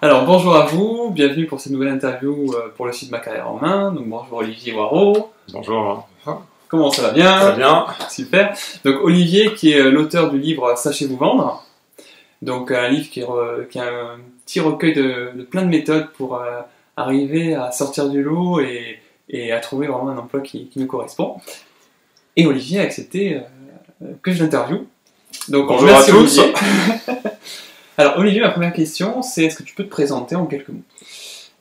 Alors bonjour à vous, bienvenue pour cette nouvelle interview pour le site Ma Carrière en Main. Donc bonjour Olivier Waro. Bonjour. Comment ça va bien? Très bien. Super. Donc Olivier qui est l'auteur du livre Sachez-vous vendre. Donc un livre qui est un petit recueil de plein de méthodes pour arriver à sortir du lot et à trouver vraiment un emploi qui nous correspond. Et Olivier a accepté que je l'interviewe. Donc bonjour merci à tous. Olivier. Alors Olivier, ma première question, c'est est-ce que tu peux te présenter en quelques mots?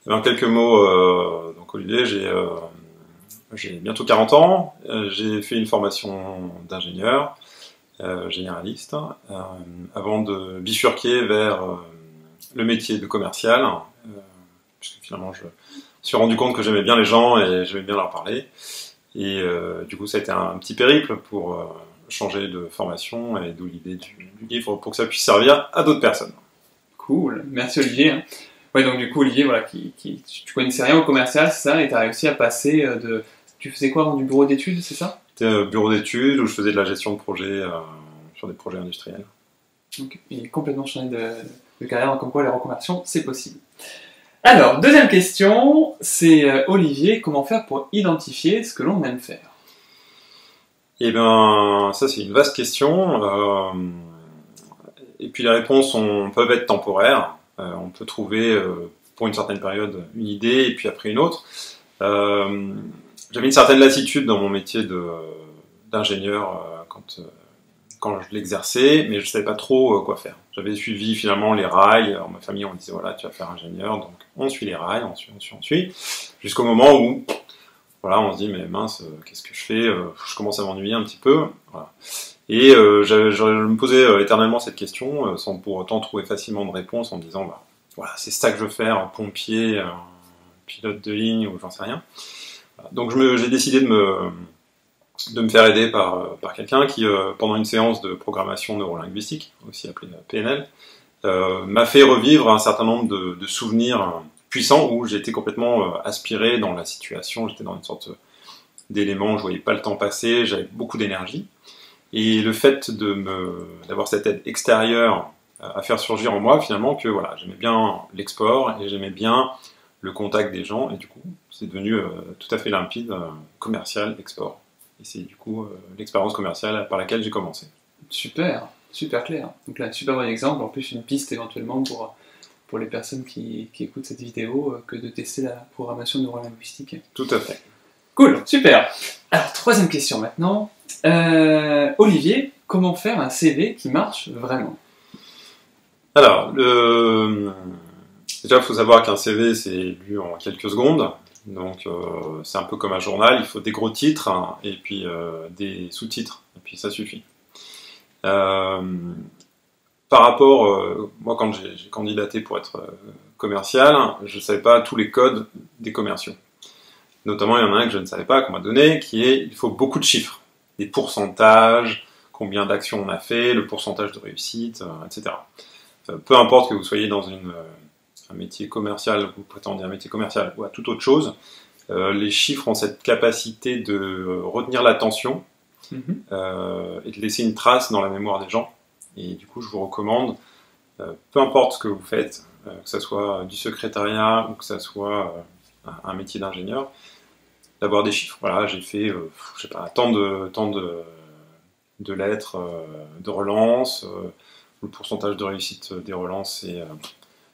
En quelques mots, donc Olivier, j'ai bientôt 40 ans, j'ai fait une formation d'ingénieur généraliste avant de bifurquer vers le métier de commercial, puisque finalement je me suis rendu compte que j'aimais bien les gens et j'aimais bien leur parler. Et du coup ça a été un petit périple pour changer de formation et d'où l'idée du livre pour que ça puisse servir à d'autres personnes. Cool, merci Olivier. Ouais, donc du coup Olivier, voilà, tu connaissais rien au commercial, c'est ça, et tu as réussi à passer de... Tu faisais quoi dans du bureau d'études, c'est ça? C'était bureau d'études où je faisais de la gestion de projets sur des projets industriels. Donc il est complètement changé de carrière, comme quoi la reconversion, c'est possible. Alors, deuxième question, c'est Olivier, comment faire pour identifier ce que l'on aime faire? Eh bien, ça c'est une vaste question. Et puis les réponses peuvent être temporaires. On peut trouver pour une certaine période une idée et puis après une autre. J'avais une certaine lassitude dans mon métier d'ingénieur quand je l'exerçais, mais je ne savais pas trop quoi faire. J'avais suivi finalement les rails. Alors, ma famille, on disait voilà, tu vas faire ingénieur, donc on suit les rails, on suit, jusqu'au moment où voilà, on se dit mais mince, qu'est-ce que je fais? Je commence à m'ennuyer un petit peu. Voilà. Et je me posais éternellement cette question, sans pour autant trouver facilement de réponse, en me disant bah, voilà, c'est ça que je veux faire, pompier, pilote de ligne ou j'en sais rien. Donc j'ai décidé de me faire aider par quelqu'un qui, pendant une séance de programmation neurolinguistique, aussi appelée PNL, m'a fait revivre un certain nombre de souvenirs puissants où j'étais complètement aspiré dans la situation, j'étais dans une sorte d'élément où je voyais pas le temps passer, j'avais beaucoup d'énergie. Et le fait d'avoir cette aide extérieure à faire surgir en moi, finalement, que voilà, j'aimais bien l'export et j'aimais bien le contact des gens, et du coup, c'est devenu tout à fait limpide, commercial, export. Et c'est du coup l'expérience commerciale par laquelle j'ai commencé. Super, super clair. Donc là, super bon exemple, en plus une piste éventuellement pour les personnes qui écoutent cette vidéo, que de tester la programmation neurolinguistique. Tout à fait. Cool, super. Alors, troisième question maintenant. Olivier, comment faire un CV qui marche vraiment? Alors, déjà, il faut savoir qu'un CV, c'est lu en quelques secondes. Donc, c'est un peu comme un journal. Il faut des gros titres et puis des sous-titres. Et puis, ça suffit. Par rapport, moi, quand j'ai candidaté pour être commercial, je ne savais pas tous les codes des commerciaux. Notamment, il y en a un que je ne savais pas, qu'on m'a donné, qui est il faut beaucoup de chiffres. Des pourcentages, combien d'actions on a fait, le pourcentage de réussite, etc. Peu importe que vous soyez dans un métier commercial, que vous prétendez un métier commercial ou à toute autre chose, les chiffres ont cette capacité de retenir l'attention et de laisser une trace dans la mémoire des gens. Et du coup, je vous recommande, peu importe ce que vous faites, que ce soit du secrétariat ou que ce soit un métier d'ingénieur, d'avoir des chiffres. Voilà, j'ai fait, je sais pas, tant de lettres de relance, le pourcentage de réussite des relances c'est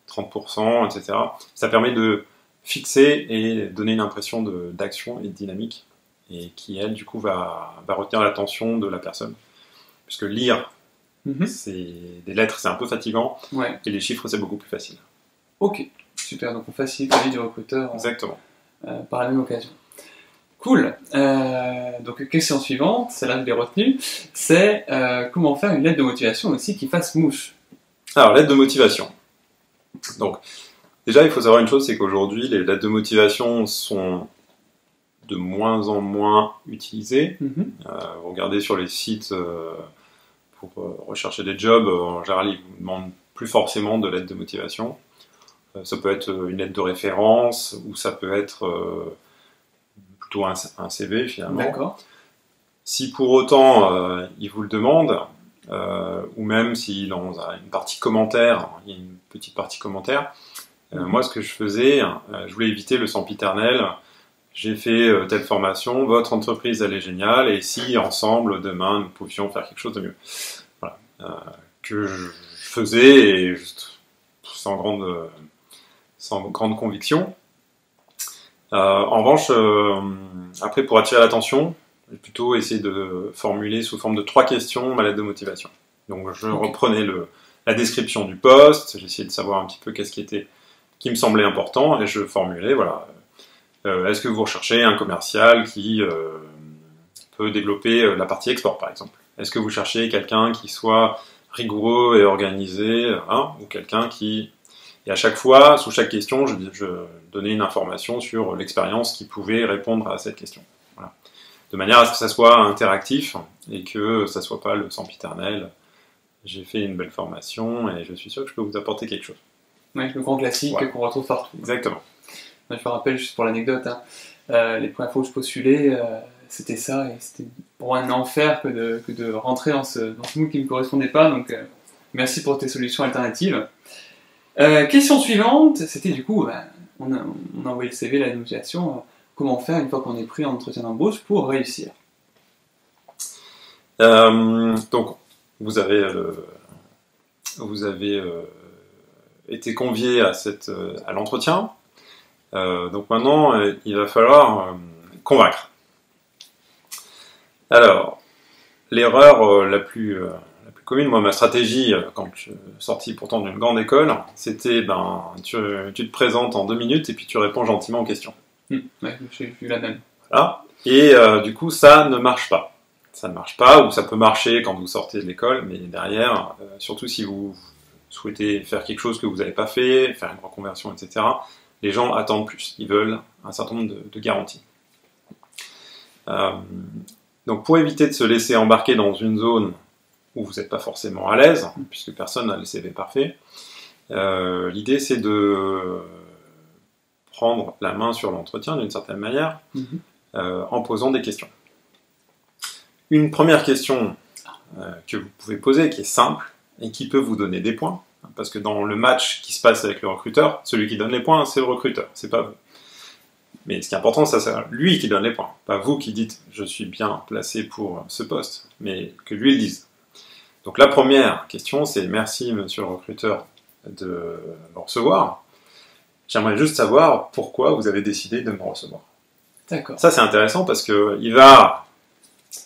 30%, etc. Ça permet de fixer et donner une impression d'action et de dynamique, et qui, elle, du coup, va retenir l'attention de la personne. Puisque lire des lettres, c'est un peu fatigant, ouais. Et les chiffres, c'est beaucoup plus facile. Ok, super, donc on facilite la vie du recruteur. Exactement. Par la même occasion. Cool. Donc, question suivante, celle-là je l'ai retenue, c'est comment faire une lettre de motivation aussi qui fasse mouche. Alors, lettre de motivation. Donc, déjà, il faut savoir une chose, c'est qu'aujourd'hui, les lettres de motivation sont de moins en moins utilisées. Vous regardez sur les sites pour rechercher des jobs, en général, ils vous demandent plus forcément de lettres de motivation. Ça peut être une lettre de référence, ou ça peut être plutôt un CV finalement. D'accord. Si pour autant ils vous le demandent, ou même si dans une partie commentaire, il y a une petite partie commentaire, Moi, ce que je faisais, je voulais éviter le sempiternel. J'ai fait telle formation, votre entreprise, elle est géniale, et si, ensemble, demain, nous pouvions faire quelque chose de mieux. Voilà. Que je faisais, et sans grande conviction. En revanche, après, pour attirer l'attention, j'ai plutôt essayé de formuler sous forme de 3 questions ma lettre de motivation. Donc, je reprenais la description du poste, j'essayais de savoir un petit peu qu'est-ce qui me semblait important, et je formulais, voilà, est-ce que vous recherchez un commercial qui peut développer la partie export, par exemple? Est-ce que vous cherchez quelqu'un qui soit rigoureux et organisé, ou quelqu'un qui... Et à chaque fois, sous chaque question, je donnais une information sur l'expérience qui pouvait répondre à cette question. Voilà. De manière à ce que ça soit interactif et que ça soit pas le sempiternel. J'ai fait une belle formation et je suis sûr que je peux vous apporter quelque chose. Ouais, le grand classique qu'on retrouve partout. Exactement. Je me rappelle, juste pour l'anecdote, les premières fois où je postulais, c'était ça, et c'était pour moi un enfer que de rentrer dans ce moule qui ne me correspondait pas, donc merci pour tes solutions alternatives. Question suivante, c'était du coup, on a envoyé le CV, la négociation, comment faire une fois qu'on est pris en entretien d'embauche pour réussir? Donc, vous avez été convié à l'entretien. Donc maintenant, il va falloir convaincre. Alors, l'erreur la plus commune, moi, ma stratégie, quand je suis sorti pourtant d'une grande école, c'était, tu te présentes en 2 minutes et puis tu réponds gentiment aux questions. Ouais, j'ai vu la même. Voilà. Et du coup, ça ne marche pas. Ça ne marche pas, ou ça peut marcher quand vous sortez de l'école, mais derrière, surtout si vous souhaitez faire quelque chose que vous n'avez pas fait, faire une reconversion, etc., les gens attendent plus. Ils veulent un certain nombre de garanties. Donc pour éviter de se laisser embarquer dans une zone où vous n'êtes pas forcément à l'aise, puisque personne n'a le CV parfait, l'idée c'est de prendre la main sur l'entretien d'une certaine manière, en posant des questions. Une première question que vous pouvez poser, qui est simple, et qui peut vous donner des points, parce que dans le match qui se passe avec le recruteur, celui qui donne les points, c'est le recruteur, c'est pas vous. Mais ce qui est important, c'est lui qui donne les points, pas vous qui dites « je suis bien placé pour ce poste », mais que lui le dise. Donc la première question, c'est « merci monsieur le recruteur de me recevoir. J'aimerais juste savoir pourquoi vous avez décidé de me recevoir. » D'accord. Ça c'est intéressant parce qu'il va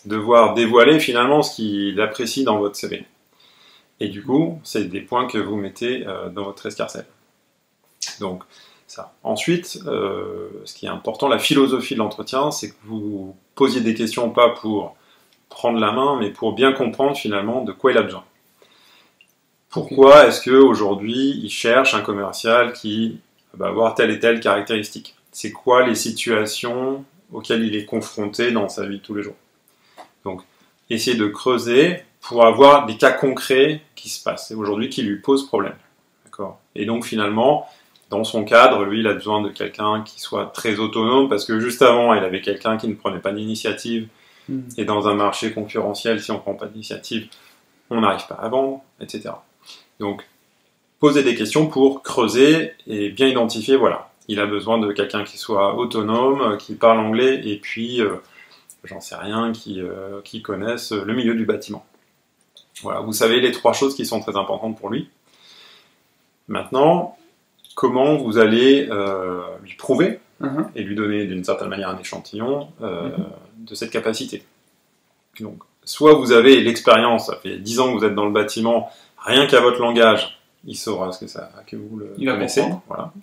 devoir dévoiler finalement ce qu'il apprécie dans votre CV. Et du coup, c'est des points que vous mettez dans votre escarcelle. Donc, ça. Ensuite, ce qui est important, la philosophie de l'entretien, c'est que vous posiez des questions pas pour prendre la main, mais pour bien comprendre finalement de quoi il a besoin. Pourquoi est-ce qu'aujourd'hui, il cherche un commercial qui va avoir telle et telle caractéristique? C'est quoi les situations auxquelles il est confronté dans sa vie de tous les jours? Donc, essayer de creuser pour avoir des cas concrets qui se passent, et aujourd'hui qui lui posent problème. D'accord? Et donc finalement, dans son cadre, lui, il a besoin de quelqu'un qui soit très autonome, parce que juste avant, il avait quelqu'un qui ne prenait pas d'initiative, et dans un marché concurrentiel, si on ne prend pas d'initiative, on n'arrive pas à vendre, etc. Donc, poser des questions pour creuser et bien identifier, voilà, il a besoin de quelqu'un qui soit autonome, qui parle anglais, et puis, j'en sais rien, qui connaisse le milieu du bâtiment. Voilà, vous savez les 3 choses qui sont très importantes pour lui. Maintenant, comment vous allez lui prouver et lui donner d'une certaine manière un échantillon de cette capacité. Donc, soit vous avez l'expérience, ça fait 10 ans que vous êtes dans le bâtiment, rien qu'à votre langage, il saura que vous le connaissez. Voilà.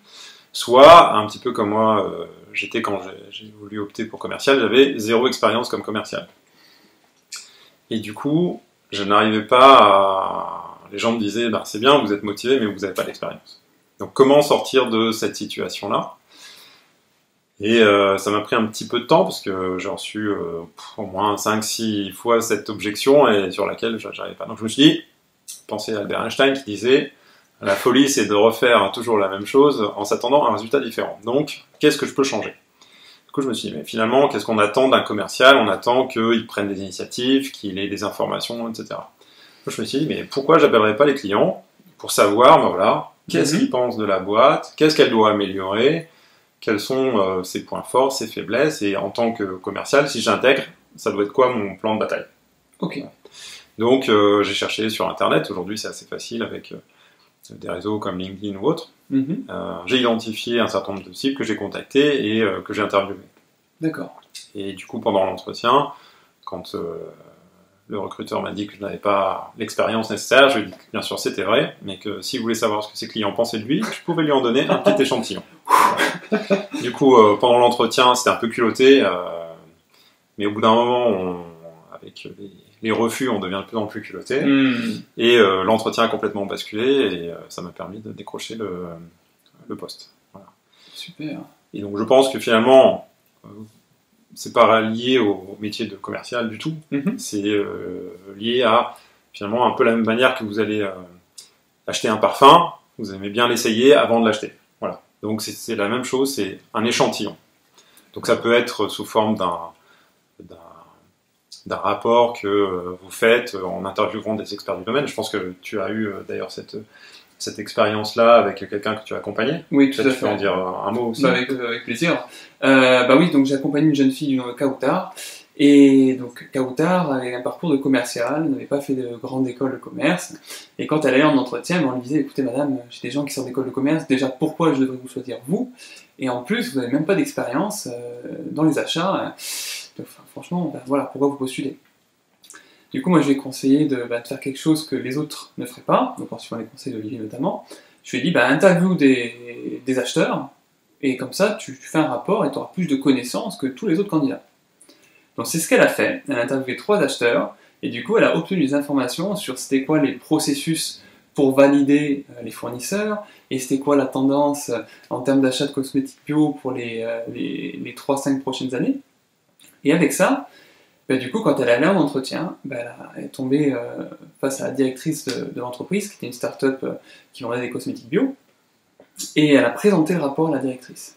Soit, un petit peu comme moi, j'étais quand j'ai voulu opter pour commercial, j'avais 0 expérience comme commercial. Et du coup, je n'arrivais pas à... Les gens me disaient, c'est bien, vous êtes motivé, mais vous n'avez pas d'expérience. Donc comment sortir de cette situation-là? Et ça m'a pris un petit peu de temps, parce que j'ai reçu au moins 5-6 fois cette objection, et sur laquelle je n'arrivais pas. Donc je me suis dit, pensez à Albert Einstein qui disait, la folie c'est de refaire toujours la même chose en s'attendant à un résultat différent. Donc, qu'est-ce que je peux changer? Du coup, je me suis dit, mais finalement, qu'est-ce qu'on attend d'un commercial? On attend qu'il prenne des initiatives, qu'il ait des informations, etc. Donc, je me suis dit, mais pourquoi j'appellerais pas les clients pour savoir, voilà, qu'est-ce qu'il pense de la boîte, qu'est-ce qu'elle doit améliorer, quels sont ses points forts, ses faiblesses, et en tant que commercial, si j'intègre, ça doit être quoi mon plan de bataille. Ok. Donc j'ai cherché sur Internet, aujourd'hui c'est assez facile avec des réseaux comme LinkedIn ou autres. J'ai identifié un certain nombre de cibles que j'ai contactés et que j'ai interviewés. D'accord. Et du coup, pendant l'entretien, quand le recruteur m'a dit que je n'avais pas l'expérience nécessaire, je lui ai dit que bien sûr c'était vrai, mais que s'il voulait savoir ce que ses clients pensaient de lui, je pouvais lui en donner un petit échantillon. Du coup, pendant l'entretien, c'était un peu culotté, mais au bout d'un moment, avec les refus, on devient de plus en plus culotté, et l'entretien a complètement basculé, et ça m'a permis de décrocher le poste. Voilà. Super. Et donc je pense que finalement, c'est pas lié au métier de commercial du tout. C'est lié à finalement un peu la même manière que vous allez acheter un parfum, vous aimez bien l'essayer avant de l'acheter. Voilà. Donc c'est la même chose, c'est un échantillon. Donc ça peut être sous forme d'un rapport que vous faites en interviewant des experts du domaine. Je pense que tu as eu d'ailleurs cette expérience-là avec quelqu'un que tu as accompagné. Oui, tout à fait. Tu peux en dire un mot aussi. Avec plaisir. Oui, donc j'ai accompagné une jeune fille du nom de Kautar. Et donc Kautar avait un parcours de commercial, n'avait pas fait de grande école de commerce. Et quand elle allait en entretien, on lui disait, écoutez madame, j'ai des gens qui sortent d'école de commerce, déjà pourquoi je devrais vous choisir vous? Et en plus, vous n'avez même pas d'expérience dans les achats. Enfin, franchement, voilà, pourquoi vous postulez? Du coup, moi, je lui ai conseillé de faire quelque chose que les autres ne feraient pas, donc en suivant les conseils d'Olivier notamment. Je lui ai dit, interview des acheteurs, et comme ça, tu fais un rapport et tu auras plus de connaissances que tous les autres candidats. Donc c'est ce qu'elle a fait. Elle a interviewé 3 acheteurs, et du coup, elle a obtenu des informations sur c'était quoi les processus pour valider les fournisseurs, et c'était quoi la tendance en termes d'achat de cosmétiques bio pour les 3-5 prochaines années. Et avec ça, du coup, quand elle allait en entretien, elle est tombée face à la directrice de l'entreprise, qui était une start-up qui vendait des cosmétiques bio, et elle a présenté le rapport à la directrice.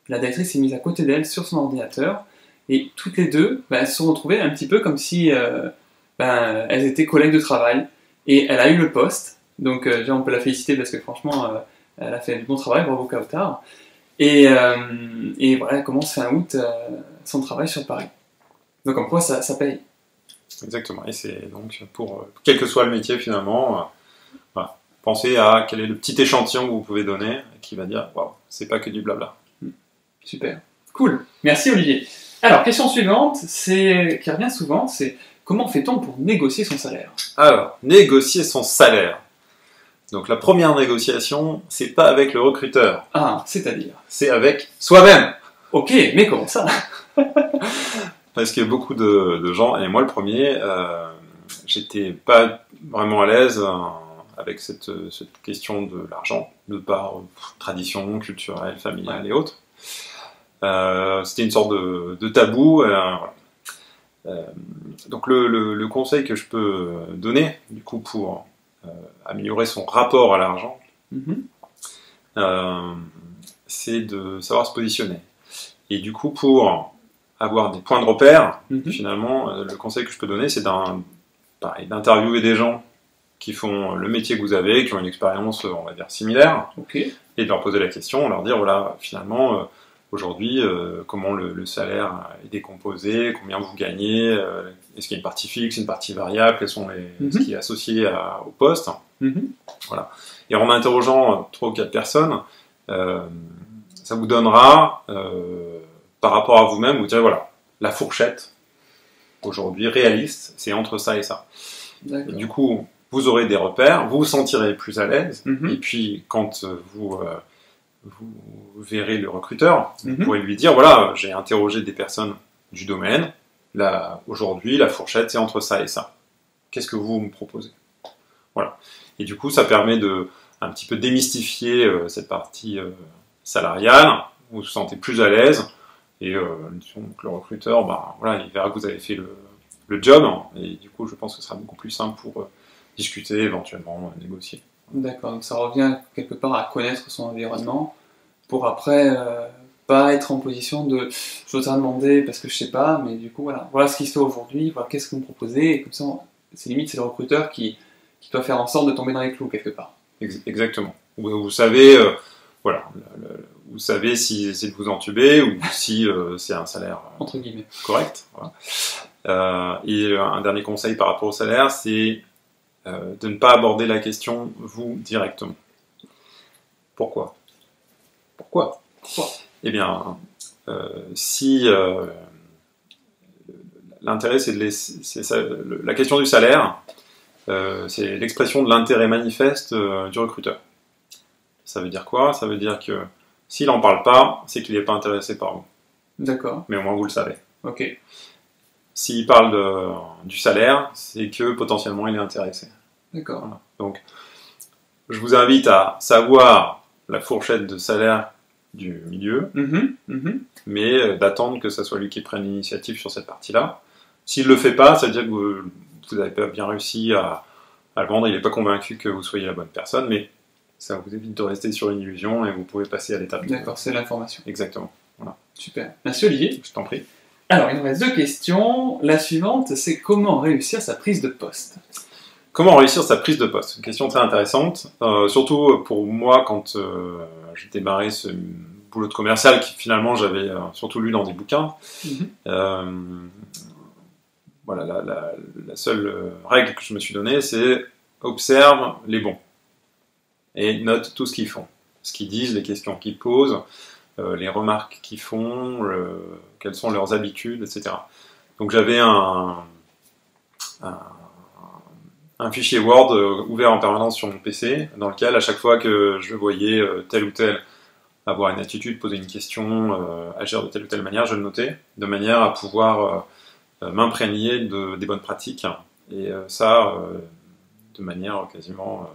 La directrice s'est mise à côté d'elle sur son ordinateur, et toutes les deux, elles se sont retrouvées un petit peu comme si elles étaient collègues de travail, et elle a eu le poste, donc on peut la féliciter parce que franchement, elle a fait du bon travail, bravo Kautar, et voilà, elle commence fin août son travail sur Paris. Donc en quoi ça paye. Exactement, et c'est donc pour quel que soit le métier finalement, voilà, pensez à quel est le petit échantillon que vous pouvez donner qui va dire waouh, c'est pas que du blabla. Super, cool, merci Olivier. Alors, question suivante, qui revient souvent, c'est comment fait-on pour négocier son salaire? Alors, négocier son salaire. Donc la première négociation, c'est pas avec le recruteur. Ah, c'est-à-dire? C'est avec soi-même. Ok, mais comment ça? Parce que beaucoup de gens, et moi le premier, j'étais pas vraiment à l'aise avec cette question de l'argent, de par tradition culturelle, familiale et autres. C'était une sorte de tabou. Donc le conseil que je peux donner, du coup, pour améliorer son rapport à l'argent, c'est de savoir se positionner. Et du coup, pour avoir des points de repère, finalement, le conseil que je peux donner, c'est d'interviewer des gens qui font le métier que vous avez, qui ont une expérience, on va dire, similaire, et de leur poser la question, leur dire, voilà, finalement, aujourd'hui, comment le salaire est décomposé, combien vous gagnez, est-ce qu'il y a une partie fixe, une partie variable, quels sont ce qui est associé au poste. Voilà. Et en interrogeant 3 ou 4 personnes, ça vous donnera, par rapport à vous-même, vous direz, voilà, la fourchette, aujourd'hui, réaliste, c'est entre ça et ça. Et du coup, vous aurez des repères, vous vous sentirez plus à l'aise, et puis quand vous verrez le recruteur, vous pourrez lui dire, voilà, j'ai interrogé des personnes du domaine, là, aujourd'hui, la fourchette, c'est entre ça et ça. Qu'est-ce que vous me proposez? Voilà. Et du coup, ça permet de un petit peu démystifier cette partie salariale, vous vous sentez plus à l'aise, et donc, le recruteur, voilà, il verra que vous avez fait le job, et du coup, je pense que ce sera beaucoup plus simple pour discuter, éventuellement négocier. D'accord, donc ça revient quelque part à connaître son environnement, pour après pas être en position de je voudrais demander parce que je sais pas, mais du coup voilà ce qui se fait aujourd'hui, voilà qu'est-ce que vous me proposez, et comme ça c'est limite c'est le recruteur qui doit faire en sorte de tomber dans les clous quelque part. Exactement. où vous savez, voilà, vous savez si c'est de vous entuber ou si c'est un salaire entre guillemets correct. Voilà. Et un dernier conseil par rapport au salaire, c'est de ne pas aborder la question vous directement. Pourquoi? Pourquoi? Eh bien, si l'intérêt, c'est de laisser, la question du salaire, c'est l'expression de l'intérêt manifeste du recruteur. Ça veut dire quoi? Ça veut dire que s'il n'en parle pas, c'est qu'il n'est pas intéressé par vous. D'accord. Mais au moins vous le savez. Ok. S'il parle du salaire, c'est que potentiellement il est intéressé. D'accord. Voilà. Donc, je vous invite à savoir la fourchette de salaire du milieu, mais d'attendre que ce soit lui qui prenne l'initiative sur cette partie-là. S'il ne le fait pas, ça veut dire que vous n'avez pas bien réussi à le vendre, il n'est pas convaincu que vous soyez la bonne personne, mais ça vous évite de rester sur une illusion et vous pouvez passer à l'étape. D'accord, c'est l'information. Exactement. Voilà. Super. Merci Olivier. Je t'en prie. Alors, il nous reste 2 questions. La suivante, c'est comment réussir sa prise de poste? Comment réussir sa prise de poste? Une question très intéressante, surtout pour moi quand j'ai démarré ce boulot de commercial qui finalement j'avais surtout lu dans des bouquins. Voilà, la seule règle que je me suis donnée, c'est observe les bons et note tout ce qu'ils font, ce qu'ils disent, les questions qu'ils posent, les remarques qu'ils font, quelles sont leurs habitudes, etc. Donc j'avais un fichier Word ouvert en permanence sur mon PC, dans lequel à chaque fois que je voyais tel ou tel avoir une attitude, poser une question, agir de telle ou telle manière, je le notais, de manière à pouvoir m'imprégner des bonnes pratiques, et ça de manière quasiment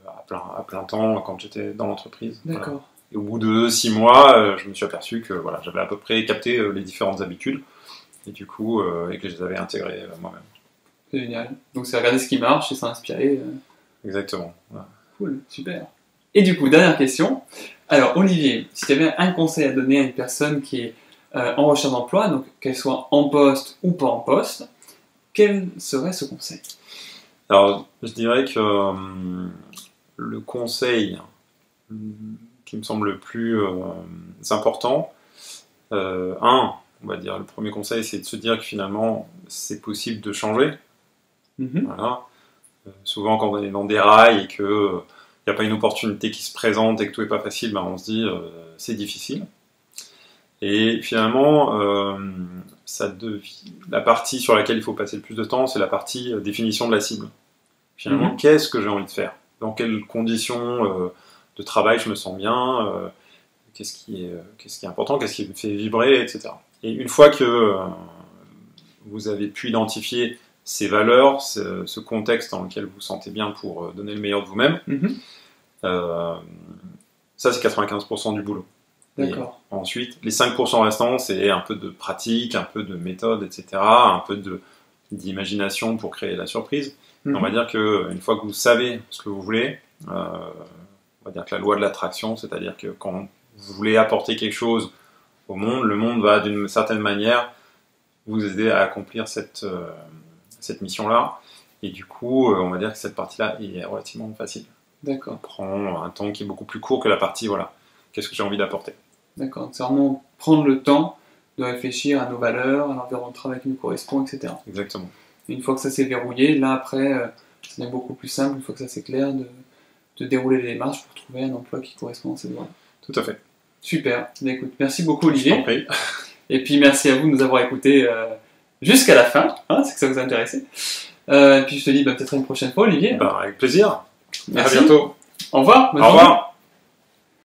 à plein temps quand j'étais dans l'entreprise. D'accord. Voilà. Et au bout de 6 mois, je me suis aperçu que voilà, j'avais à peu près capté les différentes habitudes, et du coup, et que je les avais intégrées moi-même. C'est génial. Donc c'est regarder ce qui marche et s'en inspirer. Exactement. Voilà. Cool, super. Et du coup, dernière question. Alors Olivier, si tu avais un conseil à donner à une personne qui est en recherche d'emploi, donc qu'elle soit en poste ou pas en poste, quel serait ce conseil? Alors, je dirais que le conseil qui me semble le plus important, on va dire, le premier conseil, c'est de se dire que finalement, c'est possible de changer. Voilà. Souvent, quand on est dans des rails et qu'il n'y a pas une opportunité qui se présente et que tout n'est pas facile, ben, on se dit c'est difficile. Et finalement, la partie sur laquelle il faut passer le plus de temps, c'est la partie définition de la cible. Finalement, qu'est-ce que j'ai envie de faire? Dans quelles conditions de travail je me sens bien? Qu'est-ce qui est important? Qu'est-ce qui me fait vibrer, etc. Et une fois que vous avez pu identifier ces valeurs, ce contexte dans lequel vous vous sentez bien pour donner le meilleur de vous-même, ça c'est 95% du boulot. D'accord. Et ensuite, les 5% restants, c'est un peu de pratique, un peu de méthode, etc., un peu d'imagination pour créer la surprise. On va dire qu'une fois que vous savez ce que vous voulez, on va dire que la loi de l'attraction, c'est-à-dire que quand vous voulez apporter quelque chose au monde, le monde va d'une certaine manière vous aider à accomplir cette mission-là. Et du coup, on va dire que cette partie-là est relativement facile. D'accord. On prend un temps qui est beaucoup plus court que la partie, voilà, qu'est-ce que j'ai envie d'apporter. D'accord. C'est vraiment prendre le temps de réfléchir à nos valeurs, à l'environnement de travail qui nous correspond, etc. Exactement. Et une fois que ça s'est verrouillé, là après, c'est beaucoup plus simple, une fois que ça c'est clair, de dérouler les démarches pour trouver un emploi qui correspond à ces valeurs. Tout à fait. Super. Bien, écoute, merci beaucoup Olivier. Je t'en prie. Et puis merci à vous de nous avoir écoutés jusqu'à la fin, hein, c'est que ça vous a intéressé. Et puis je te dis peut-être à une prochaine fois Olivier. Avec plaisir. Merci. À bientôt. Au revoir. Au revoir.